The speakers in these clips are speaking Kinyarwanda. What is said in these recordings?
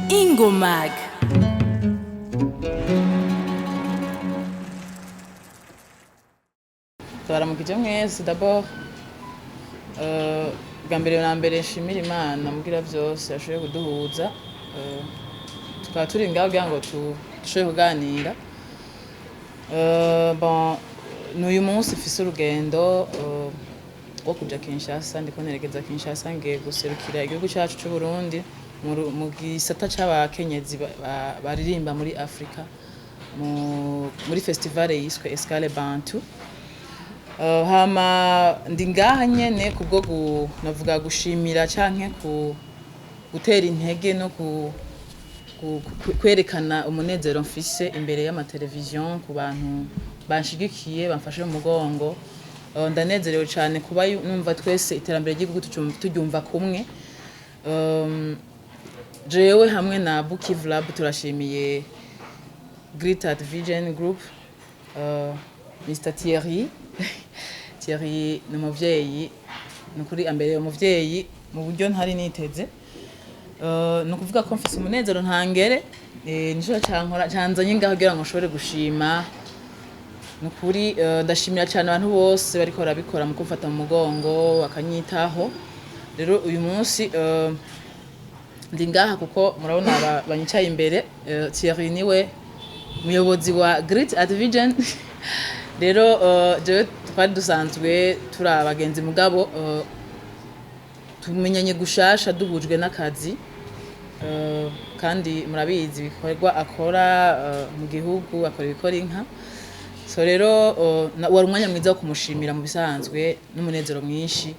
Ingomag. Twaramukije mwese d'abord bwa mbere na mbere nshimira Imana mugira vyose yashoboye kuduhuza tukaba turi ngaho kugira ngo dushobore kuganira bon n'uyu munsi mfise urugendo wo kuja Kinshasa ndiko nerekeza Kinshasa ngiye guserukira igihugu cacu c'u Burundi mu gisata c'abakenyezi baririmba muri Afrika muri festival yiswe Escale Bantu. Hama ndi ngaha nyene kubwo navuga gushimira canke gutera intege no kwerekana umunezero mfise imbere y'amatelevizion ku bantu banshigikiye bamfashe mu mugongo. Ndanezerewe cane kuba numva twese iterambere ry'igihugu turyumva kumwe. Jewe hamwe na Bukivu Lab turashimiye Great at Vision Group, Mr Thierry Thierry ni umuvyeyi nukuri ambere umuvyeyi mu buryo ntari niteze. No kuvuga ko mfise umunezero ntangere nico cankora canzanye ngaho kugira ngo nshobore gushima nukuri. Ndashimira cyane abantu bose bariko barabikora mu kumfata mu mugongo bakanyitaho. Rero uyu munsi ndi ngaha kuko murabona banyicaye imbere. Thierry niwe muyobozi wa Great at Vision. Rero jewe twari dusanzwe turi abagenzi mugabo tumenyanye gushasha duhujwe n'akazi kandi murabizi ibikorwa akora mu gihugu akora ibikora inka. So rero wari umwanya mwiza wo kumushimira mu bisanzwe n'umunezero mwinshi.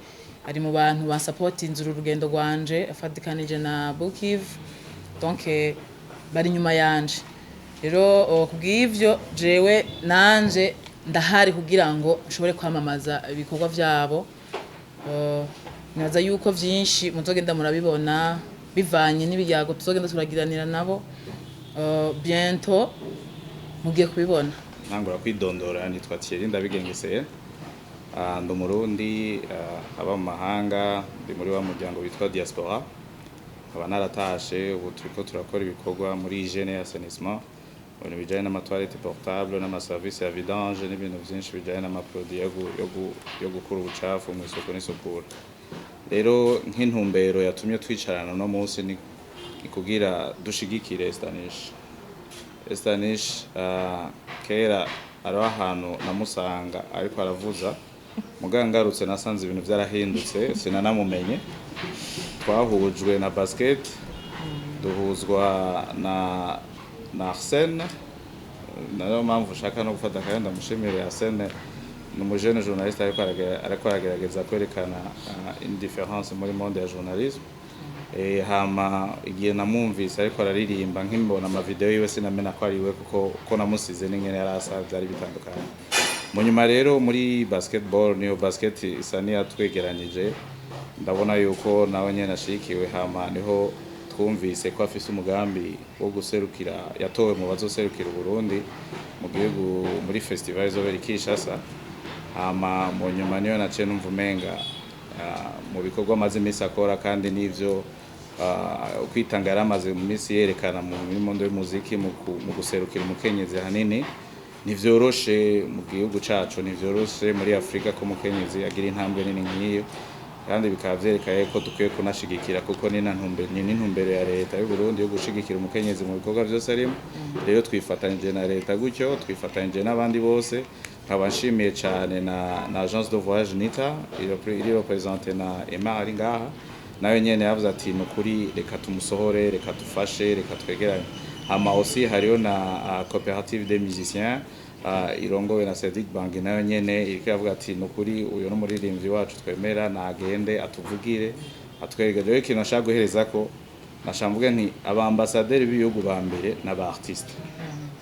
Ari mu bantu bansapotinze uru rugendo rwanje afatikanije na Bukivu, donc bari nyuma yanje. Rero kubw'ivyo jewe nanje ndahari kugira ngo nshobore kwamamaza ibikorwa vyabo. Naza yuko vyinshi muzogenda murabibona bivanye n'ibiyago tuzogenda turagiranira nabo bientôt mugiye kubibona. Ntangura kwidondora nitwa Thierry ndabigengeseye. Ndi Umurundi aba mu mahanga, ndi muri wa muryango witwa diaspora. Nkaba naratashe ubu turiko turakora ibikorwa muri hygiene et assainissement, ibintu bijanye n'amatoilette portable n'amaservice ya vidange n'ibintu vyinshi bijanye n'amaproduit yo gukura ubucafu mu isoko n'isukura. Rero nk'intumbero yatumye twicarana no munsi ni kugira dushigikire Esther Nish. Esther Nish kera ari ahantu namusanga ariko aravuza mugangarutse nasanze ibintu byarahindutse sinanamumenye. Twahujwe na basket duhuzwa na Arsene. Nayo mpamvu ushaka no gufata kandi ndamushimire Arsene ni umujene journaliste ariko aragerageza kwerekana une différence muri monde ya journalisme. Hama igihe namumvise ariko araririmba nkimbona ama video yiwe sinamena ko ari we kuko namusize n'ingene yarasaza ari bitandukanye. Mu nyuma rero muri basketball niyo basket isa niyatwegeranije ndabona yuko nawe nyene ashikiwe. Hama niho twumvise ko afise umugambi wo guserukira yatowe mu bazoserukira Burundi mu gihugu muri festival izobera Kinshasa. Hama mu nyuma niyo naciye numva umenga mu bikorwa amaze imisi akora kandi n'ivyo kwitanga yaramaze mu minsi yerekana mu mondo y'umuziki mu guserukira umukenyezi hanini. Ntivyoroshe mu gihugu cacu, ntivyoroshe muri Afrika ko umukenyezi agira intambwe nini nk'iyo, kandi bikaba vyerekaye ko dukwiye kunashigikira kuko ni n'intumbero ya leta y'u Burundi yo gushigikira umukenyezi mu bikorwa vyose arimo. Rero twifatanije na leta gutyo, twifatanije n'abandi bose. Nkaba nshimiye cyane na agence de voyage Nita iri represente na Emma ari ngaha, nayo nyene yavuze ati nukuri reka tumusohore, reka dufashe, reka twegeranye. Hama aussi hariyo na coopérative des musiciens irongowe na Cedric Bangi, nayo nyene iriko yavuga ati nukuri uyo no muririmbyi wacu twemera nagende atuvugire atwereke. Rero ikintu nashaka guhereza ko nashamvuge nti abambasaderi b'ibihugu ba mbere n'aba artiste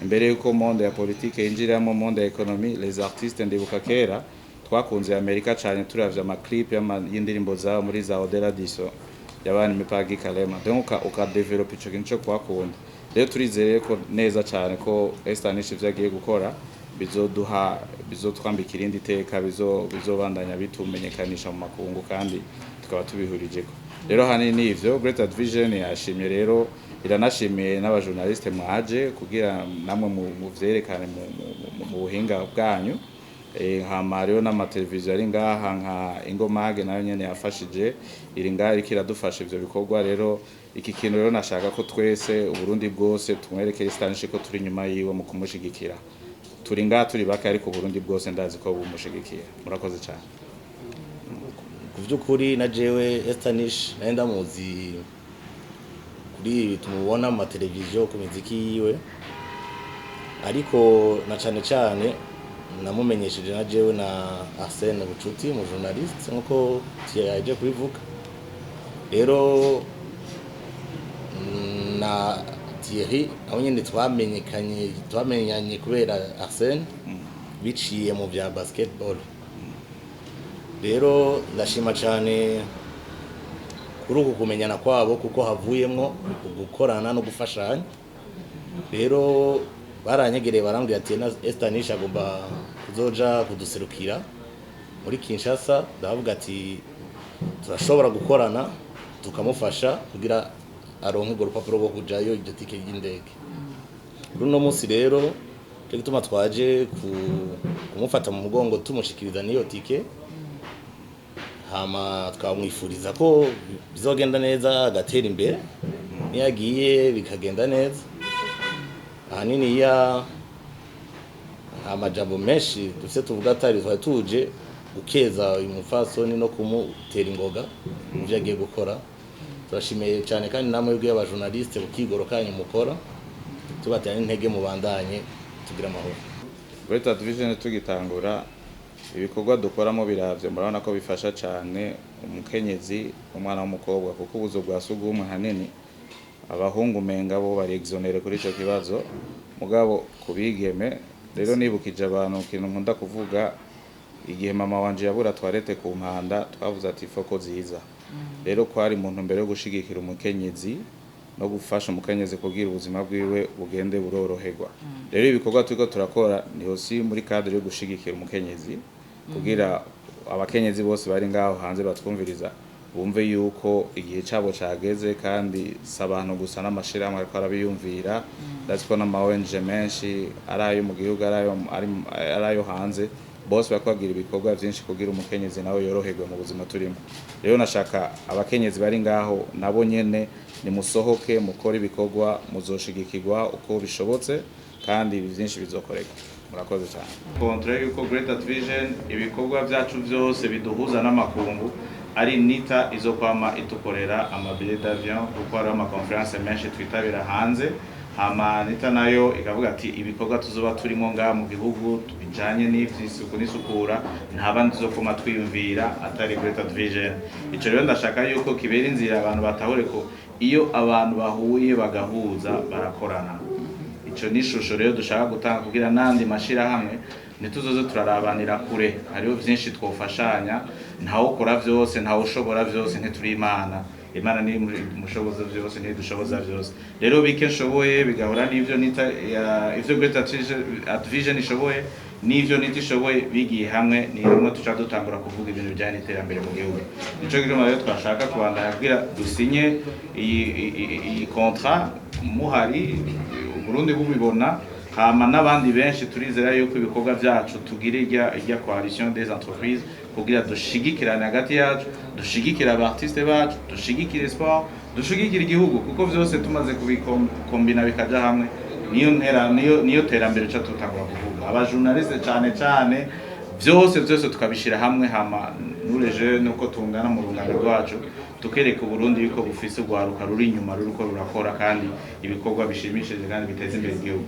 imbere yuko monde ya politique yinjiramo monde ya economie. Les artistes ndibuka kera twakunze Amerika cyane turavye ama clip y'indirimbo za muri za Odela Diso yabana mipagi Kalema, donc uka develop ico kintu cyo kwakunda. Rero turizeye ko neza cyane ko Esther Nish vyagiye gukora bizoduha bizotwambika irindi teka bizobandanya bitumenyekanisha mu makungu kandi tukaba tubihurijeko. Rero hanini ivyo Greater Vision yashimye, rero iranashimiye n'abajournaliste mwaje kugira namwe mu vyerekane mu buhinga bwanyu. Hama rero n'amateleviziyo ari ngaha nka Ingomage nayo nyene yafashije, iri ngaha iriko iradufasha ivyo bikorwa. Rero iki kintu rero nashaka ko twese Uburundi bwose tumwereke Esther Nish ko turi nyuma yiwe mu kumushigikira. Turi ngaha turi bake ariko Uburundi bwose ndazi ko bumushigikira. Murakoze cyane. Kuvyukuri na jewe Esther Nish naye ndamuzi kuri tumubona mu mateleviziyo ku muziki yiwe, ariko na cane namumenyesheje na jewe na Arsene Bucuti mu journaliste nkuko yaje kubivuga. Rero na Thierry aho nyene twamenyanye kubera Arsene biciye mu bya basketball. Rero ndashima cyane kuri uku kumenyana kwabo kuko havuyemwo gukorana no gufashanya. Rero baranyegereye barambwira ati Esther Nish agomba kuzoja kuduserukira muri Kinshasa. Ndavuga ati turashobora gukorana tukamufasha kugira aronke urwo rupapuro rwo kujayo iryo tike y'indege. Runo munsi rero cyo gituma twaje kumufata mu mugongo tumushikiriza niyo tike, hama twamwifuriza ko bizogenda neza agatera imbere, niyagiye bikagenda neza. Ahanini ya amajambo menshi dufite tuvuga atari tuje gukeza uyu mufasoni no kumutera ingoga mu byo agiye gukora. Turashimiye cyane kandi namwe bw'ya abajournaliste bukigoro kanyu mukora, tubatanye intege mu bandanye tugira amahoro. Greater Vision tugitangura ibikorwa dukoramo biravye, murabona ko bifasha cyane umukenyezi, umwana w'umukobwa, kuko ubuzo bwa sugumwe hanini abahungu menga bo bari exonere kuri ico kibazo, mugabo kubigeme. Rero nibukije abantu kintu nkunda kuvuga, igihe mama wanje yabura toilette ku mpanda twavuze ati foko ziza. Rero kwari muntu mbere yo gushigikira umukenyezi no gufasha umukenyezi kugira ubuzima bwiwe bugende buroroherwa. Rero ibikorwa turiko turakora ni hosi muri cadre yo gushigikira umukenyezi kugira abakenyezi bose bari ngaho hanze batwumviriza bumve yuko igihe cabo cageze, kandi sabantu gusa n'amashirahamwe ariko arabiyumvira. Ndaziko n'ama ONG menshi arayo mu gihugu arayo hanze, bose bakwagira ibikorwa byinshi kugira umukenyezi nawe yoroherwe mu buzima turimo. Rero nashaka abakenyezi bari ngaho nabo nyene ni musohoke mukora ibikorwa, muzoshigikirwa uko bishobotse kandi byinshi bizokoreka. Murakoze cyane. Kontre yuko Greater Vision ibikorwa byacu byose biduhuza n'amakungu ari nita izokwama itukorera amabile d'avion kuko ari ama conference menshi twitabira hanze. Hama nita nayo ikavuga ati ibikorwa tuzoba turimo ngaha mu gihugu bijanye n'ivy'isuku n'isukura ntabandi zokoma twiyumvira atari Greater Vision. Ico rero ndashaka yuko kibera inzira abantu batahure ko iyo abantu bahuye bagahuza barakorana. Ico nishusho rero dushaka gutanga kugira nandi mashira hamwe nituzoze turarabanira kure. Hariho byinshi twofashanya, ntawo ukora vyose, ntawo ushobora vyose, ntituri Imana. Imana ni mushoboza byose, ni dushoboza byose. Rero bike nshoboye bigahura n'ivyo nita ivyo Greater Vision ishoboye n'ivyo nitishoboye, bigiye hamwe ni rimwe tuca dutangura kuvuga ibintu bijanye n'iterambere mu gihugu. Nico gituma rero twashaka kubandanya kugira dusinye iyi contrat muhari Burundi bubibona, hama n'abandi benshi turizera yuko ibikorwa byacu tugira irya coalition des entreprises kugira dushigikirane hagati yacu, dushigikira abartiste bacu, dushigikire sport, dushigikira igihugu, kuko vyose tumaze kubikombina bikaja hamwe niyo terambere ca tutangura kuvuga. Abajournaliste cyane byose tukabishira hamwe, hama nureje nuko tungana mu rungano rwacu tukereka Burundi yuko bufise ugwaruka ruri inyuma ruri ko rurakora kandi ibikorwa bishimishije kandi biteza imbere igihugu.